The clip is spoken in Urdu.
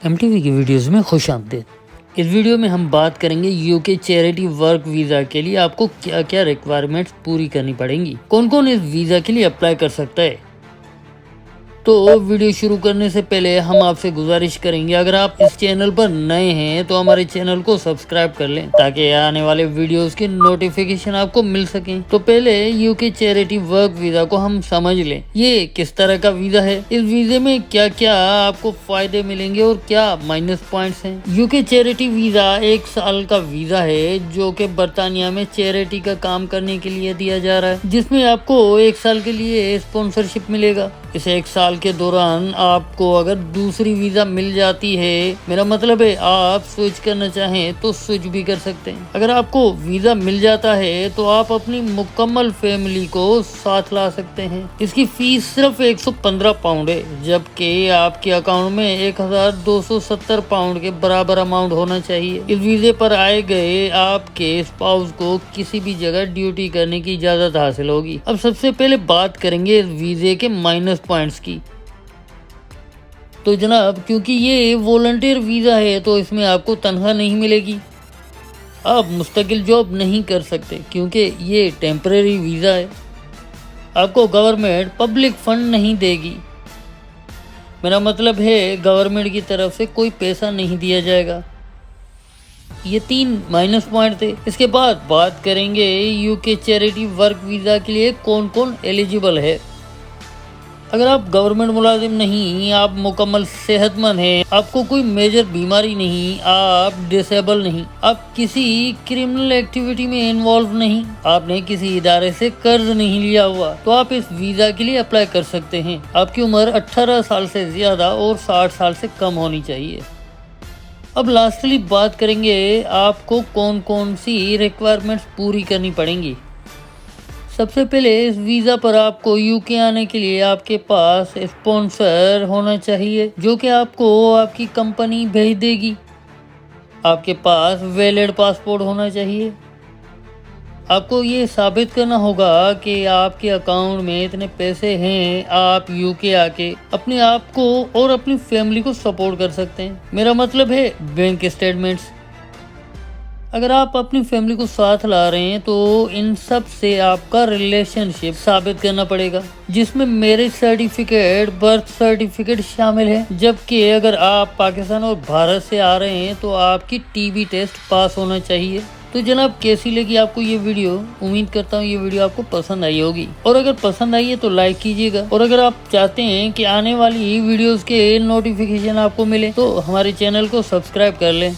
MTV کی ویڈیوز میں خوش آمدید۔ اس ویڈیو میں ہم بات کریں گے UK چیریٹی ورک ویزا کے لیے آپ کو کیا کیا ریکوائرمنٹس پوری کرنی پڑیں گی، کون کون اس ویزا کے لیے اپلائی کر سکتا ہے۔ تو ویڈیو شروع کرنے سے پہلے ہم آپ سے گزارش کریں گے، اگر آپ اس چینل پر نئے ہیں تو ہمارے چینل کو سبسکرائب کر لیں تاکہ آنے والے ویڈیوز کے نوٹیفیکیشن آپ کو مل سکیں۔ تو پہلے UK چیریٹی ورک ویزا کو ہم سمجھ لیں، یہ کس طرح کا ویزا ہے، اس ویزے میں کیا کیا آپ کو فائدے ملیں گے اور کیا مائنس پوائنٹس ہیں۔ UK چیریٹی ویزا 1 سال کا ویزا ہے جو کہ برطانیہ میں چیریٹی کا کام کرنے کے لیے دیا جا رہا ہے، جس میں آپ کو 1 سال کے لیے اسپانسرشپ ملے گا۔ اس 1 سال کے دوران آپ کو اگر دوسری ویزا مل جاتی ہے، میرا مطلب ہے آپ سوئچ کرنا چاہیں تو سوئچ بھی کر سکتے ہیں۔ اگر آپ کو ویزا مل جاتا ہے تو آپ اپنی مکمل فیملی کو ساتھ لا سکتے ہیں۔ اس کی فیس صرف 115 پاؤنڈ ہے، جبکہ آپ کے اکاؤنٹ میں 1270 پاؤنڈ کے برابر اماؤنٹ ہونا چاہیے۔ اس ویزے پر آئے گئے آپ کے اسپاؤس کو کسی بھی جگہ ڈیوٹی کرنے کی اجازت حاصل ہوگی۔ اب سب سے پہلے بات کریں گے اس ویزے کے مائنس پوائنٹس کی۔ تو جناب، کیونکہ یہ والنٹیئر ویزا ہے تو اس میں آپ کو تنخواہ نہیں ملے گی، آپ مستقل جاب نہیں کر سکتے کیونکہ یہ ٹیمپریری ویزا ہے، آپ کو گورنمنٹ پبلک فنڈ نہیں دے گی، میرا مطلب ہے گورنمنٹ کی طرف سے کوئی پیسہ نہیں دیا جائے گا۔ یہ 3 مائنس پوائنٹ تھے۔ اس کے بعد بات کریں گے UK چیریٹی ورک ویزا کے لیے کون کون ایلیجیبل ہے۔ اگر آپ گورنمنٹ ملازم نہیں، آپ مکمل صحت مند ہیں، آپ کو کوئی میجر بیماری نہیں، آپ ڈسیبل نہیں، آپ کسی کرمنل ایکٹیویٹی میں انوالو نہیں، آپ نے کسی ادارے سے قرض نہیں لیا ہوا، تو آپ اس ویزا کے لیے اپلائی کر سکتے ہیں۔ آپ کی عمر 18 سال سے زیادہ اور 60 سال سے کم ہونی چاہیے۔ اب لاسٹلی بات کریں گے آپ کو کون کون سی ریکوائرمنٹس پوری کرنی پڑیں گی۔ سب سے پہلے اس ویزا پر آپ کو UK آنے کے لیے آپ کے پاس اسپانسر ہونا چاہیے جو کہ آپ کو آپ کی کمپنی بھیج دے گی۔ آپ کے پاس ویلڈ پاسپورٹ ہونا چاہیے۔ آپ کو یہ ثابت کرنا ہوگا کہ آپ کے اکاؤنٹ میں اتنے پیسے ہیں، آپ UK آ کے اپنے آپ کو اور اپنی فیملی کو سپورٹ کر سکتے ہیں، میرا مطلب ہے بینک اسٹیٹمنٹس۔ اگر آپ اپنی فیملی کو ساتھ لا رہے ہیں تو ان سب سے آپ کا ریلیشن شپ ثابت کرنا پڑے گا، جس میں میرج سرٹیفکیٹ، برتھ سرٹیفکیٹ شامل ہے۔ جبکہ اگر آپ پاکستان اور بھارت سے آ رہے ہیں تو آپ کی TB ٹیسٹ پاس ہونا چاہیے۔ تو جناب، کیسی لگی آپ کو یہ ویڈیو؟ امید کرتا ہوں یہ ویڈیو آپ کو پسند آئی ہوگی، اور اگر پسند آئی ہے تو لائک کیجیے گا، اور اگر آپ چاہتے ہیں کہ آنے والی ویڈیوز کے نوٹیفیکیشن آپ کو ملے تو ہمارے چینل کو سبسکرائب کر لیں۔